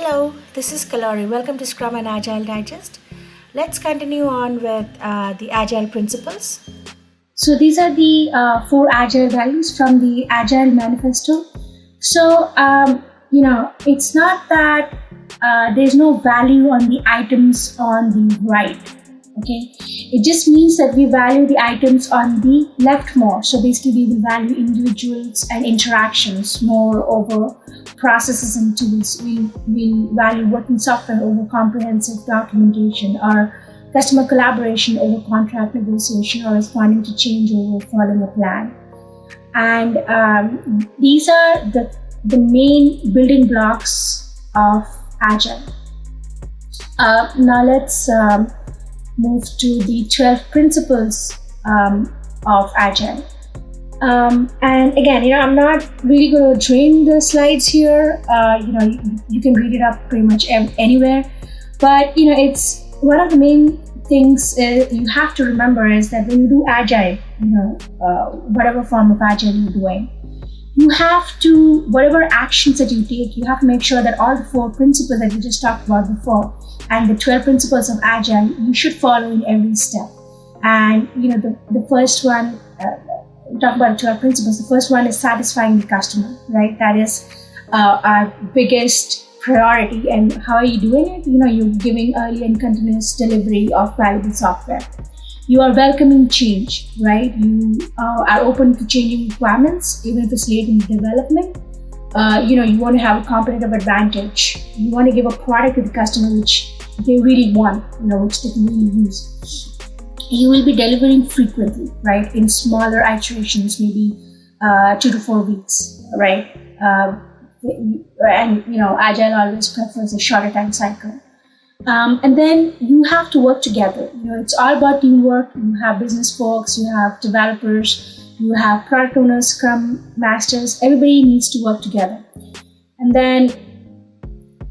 Hello, this is Kalori. Welcome to Scrum and Agile Digest. Let's continue on with the Agile principles. So these are the four Agile values from the Agile Manifesto. So, it's not that there's no value on the items on the right. Okay, it just means that we value the items on the left more. So basically, we will value individuals and interactions more over processes and tools. We value working software over comprehensive documentation, or customer collaboration over contract negotiation, or responding to change over following a plan. And these are the main building blocks of Agile. Now let's move to the 12 principles of Agile. And again, I'm not really going to drain the slides here. You can read it up pretty much anywhere. But, it's one of the main things you have to remember is that when you do Agile, whatever form of Agile you're doing, you have to, whatever actions that you take, you have to make sure that all the four principles that we just talked about before and the 12 principles of Agile, you should follow in every step. And, the first one, talk about the 12 principles. The first one is satisfying the customer, right? That is our biggest priority. And how are you doing it? You're giving early and continuous delivery of valuable software. You are welcoming change, right? You are open to changing requirements, even if it's late in development. You want to have a competitive advantage. You want to give a product to the customer which they really want, which they can really use. You will be delivering frequently, right? In smaller iterations, maybe 2 to 4 weeks, right? Agile always prefers a shorter time cycle. And then you have to work together. It's all about teamwork. You have business folks, you have developers, you have product owners, Scrum Masters. Everybody needs to work together. And then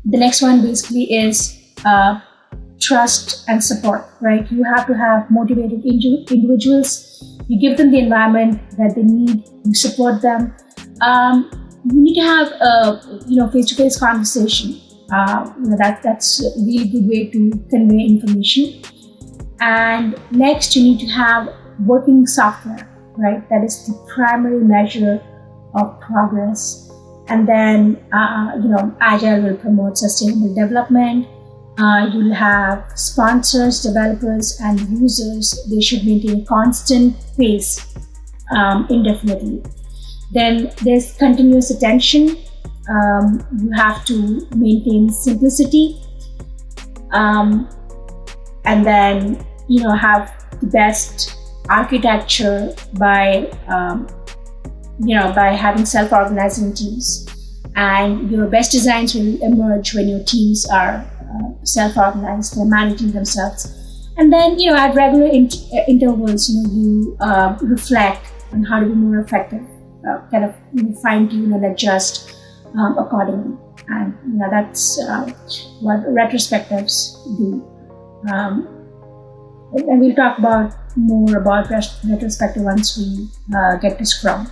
the next one basically is trust and support, right? You have to have motivated individuals. You give them the environment that they need. You support them. You need to have a face-to-face conversation. That's a really good way to convey information. And next, you need to have working software, right? That is the primary measure of progress. And then, Agile will promote sustainable development. You'll have sponsors, developers, and users. They should maintain a constant pace indefinitely. Then there's continuous attention. You have to maintain simplicity, and then have the best architecture by having self-organizing teams. And your best designs will emerge when your teams are self-organized, they're managing themselves. And then at regular intervals, you reflect on how to be more effective, fine-tune and adjust accordingly. And that's what retrospectives do. And we'll talk more about retrospective once we get to Scrum.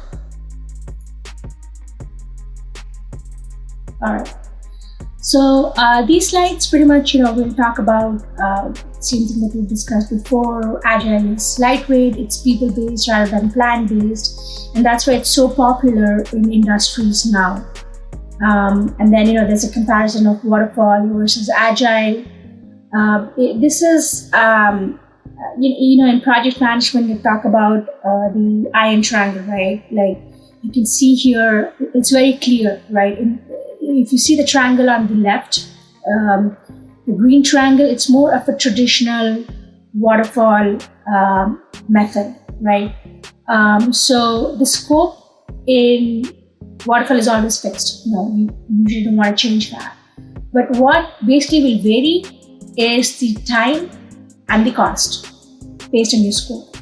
All right. So these slides pretty much, we'll talk about same thing that we discussed before. Agile is lightweight, it's people-based rather than plan-based, and that's why it's so popular in industries now. And then, there's a comparison of Waterfall versus Agile. This is, in project management, we talk about the iron triangle, right? Like you can see here, it's very clear, right? If you see the triangle on the left, the green triangle, it's more of a traditional waterfall method, right? So the scope in waterfall is always fixed. You usually don't want to change that. But what basically will vary is the time and the cost based on your scope.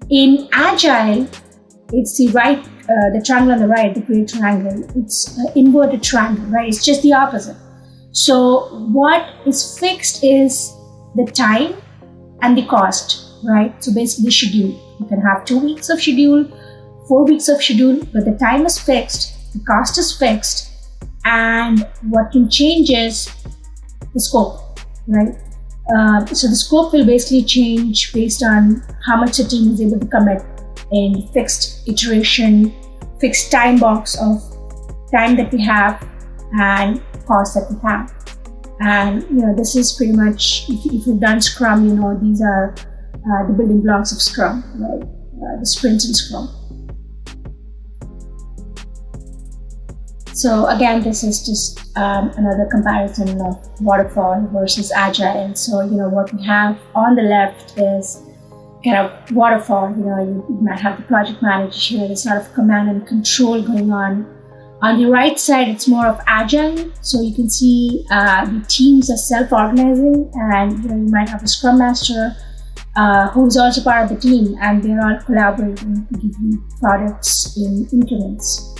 In Agile, it's the triangle on the right, the gray triangle. It's an inverted triangle, right? It's just the opposite. So what is fixed is the time and the cost, right? So basically schedule. You can have 2 weeks of schedule, 4 weeks of schedule, but the time is fixed, the cost is fixed, and what can change is the scope, right? So the scope will basically change based on how much the team is able to commit in fixed iteration, fixed time box of time that we have and cost that we have. And this is pretty much, if you've done Scrum, these are the building blocks of Scrum, right? The sprints in Scrum. So again, this is just another comparison of Waterfall versus Agile. And so, what we have on the left is kind of Waterfall. You might have the project manager here. There's a lot of command and control going on. On the right side, it's more of Agile. So you can see the teams are self-organizing, and you might have a Scrum Master who's also part of the team, and they're all collaborating to give you products in increments.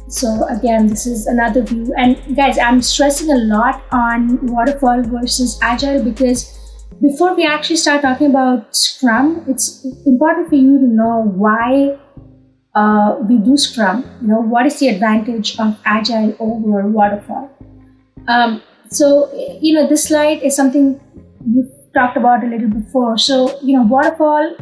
So again, this is another view. And guys, I'm stressing a lot on Waterfall versus Agile because before we actually start talking about Scrum, it's important for you to know why we do Scrum. What is the advantage of Agile over Waterfall? So this slide is something we've talked about a little before. So, Waterfall,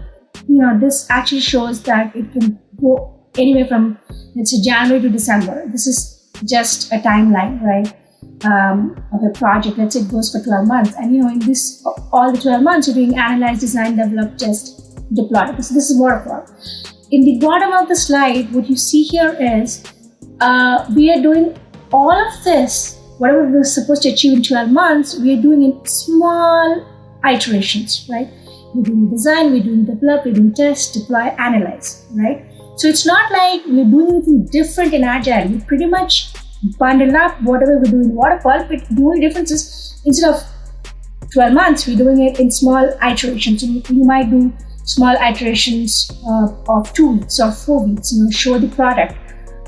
this actually shows that it can go anywhere from, let's say, January to December. This is just a timeline, right, of a project. Let's say it goes for 12 months. And, in this, all the 12 months, you're doing analyze, design, develop, test, deploy. So this is Waterfall. In the bottom of the slide, what you see here is we are doing all of this, whatever we're supposed to achieve in 12 months, we are doing in small iterations, right? We're doing design, we're doing develop, we're doing test, deploy, analyze, right? So it's not like we're doing anything different in Agile. We pretty much bundle up whatever we do in Waterfall, but the only difference is instead of 12 months, we're doing it in small iterations. So you might do small iterations of 2 weeks or 4 weeks, show the product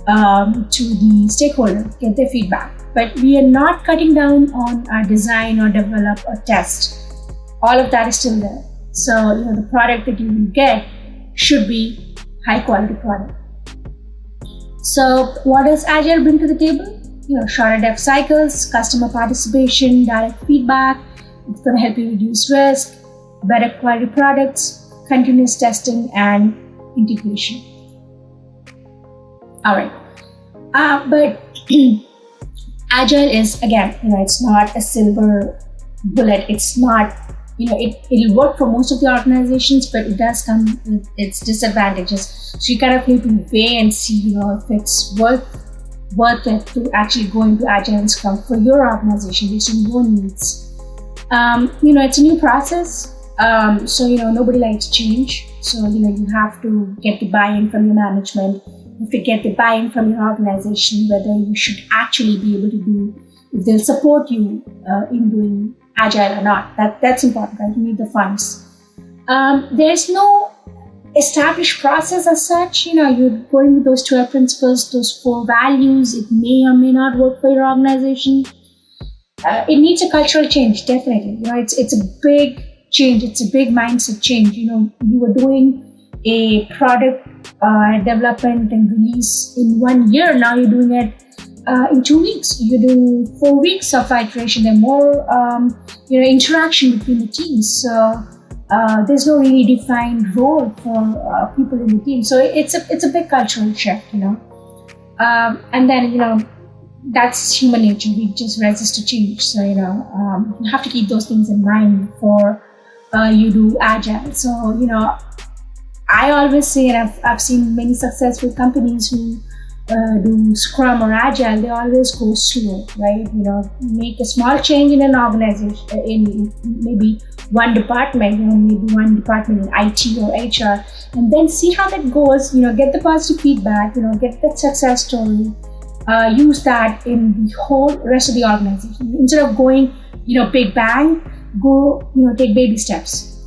to the stakeholder, get their feedback. But we are not cutting down on our design or develop or test. All of that is still there. So, the product that you will get should be high quality product. So what does Agile bring to the table? Shorter dev cycles, customer participation, direct feedback. It's going to help you reduce risk, better quality products, continuous testing, and integration. All right. But Agile is, again, it's not a silver bullet. It's not, it'll work for most of the organizations, but it does come with its disadvantages. So you kind of need to weigh and see, if it's worth it to actually go into Agile and Scrum for your organization based on your needs. It's a new process. So, nobody likes change. So, you have to get the buy-in from your management. You have to get the buy-in from your organization, whether you should actually be able to do, if they'll support you in doing Agile or not. That's important, right? You need the funds. There's no established process as such. You're going with those 12 principles, those 4 values. It may or may not work for your organization. It needs a cultural change, definitely. It's a big change. It's a big mindset change. You were doing a product development and release in 1 year. Now you're doing it in 2 weeks. You're doing 4 weeks of iteration. There's more interaction between the teams. So there's no really defined role for people in the team. So it's a big cultural shift, and then that's human nature. We just resist to change. So you have to keep those things in mind before you do Agile. So I always say, and I've seen many successful companies who do Scrum or Agile, they always go slow, right? Make a small change in an organization, in maybe one department, maybe one department in IT or HR, and then see how that goes, get the positive feedback, get that success story, use that in the whole rest of the organization. Instead of going, big bang, go, take baby steps.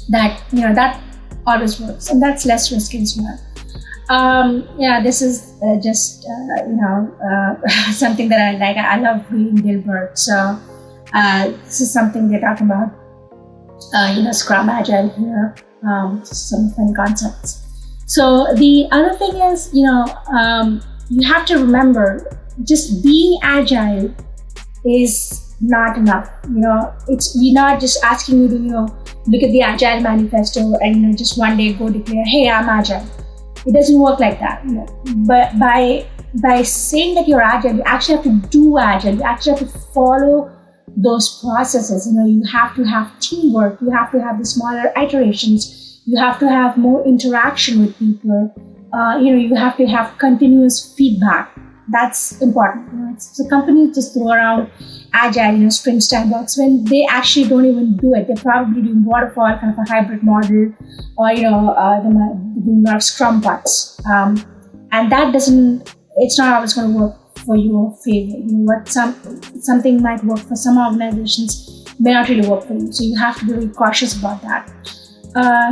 That always works, and that's less risky as well. This is just something that I like. I love reading Dilbert. So this is something they're talking about. Scrum, Agile here. Some fun concepts. So the other thing is, you have to remember, just being agile is not enough. We're not just asking you to, look at the Agile Manifesto and just one day go declare, hey, I'm agile. It doesn't work like that. But by saying that you're agile, you actually have to do agile. You actually have to follow those processes. You have to have teamwork. You have to have the smaller iterations. You have to have more interaction with people. You have to have continuous feedback. That's important. So companies just throw around agile, sprint standards when they actually don't even do it. They're probably doing waterfall, kind of a hybrid model, or they're doing a lot of scrum parts, and that it's not always going to work for your favor. Something might work for some organizations may not really work for you. So you have to be really cautious about that.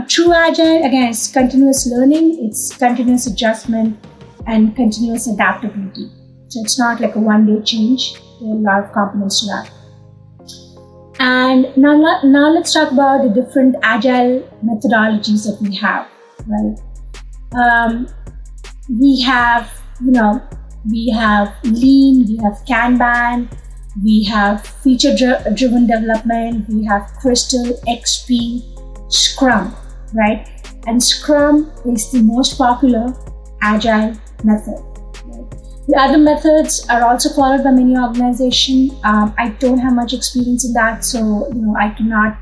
True agile, again, is continuous learning, it's continuous adjustment, and continuous adaptability. So it's not like a one-day change. There are a lot of components to that. And now let's talk about the different agile methodologies that we have, right? We have Lean, we have Kanban, we have feature-driven development, we have Crystal, XP, Scrum, right? And Scrum is the most popular agile method. Right? The other methods are also followed by many organizations. I don't have much experience in that, so I cannot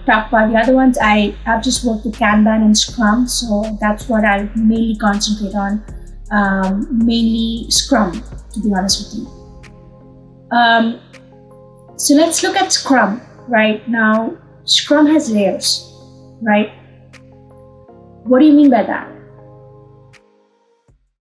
talk about the other ones. I've just worked with Kanban and Scrum, so that's what I'll mainly concentrate on. Mainly Scrum, to be honest with you. So let's look at Scrum. Right now, Scrum has layers, right? What do you mean by that?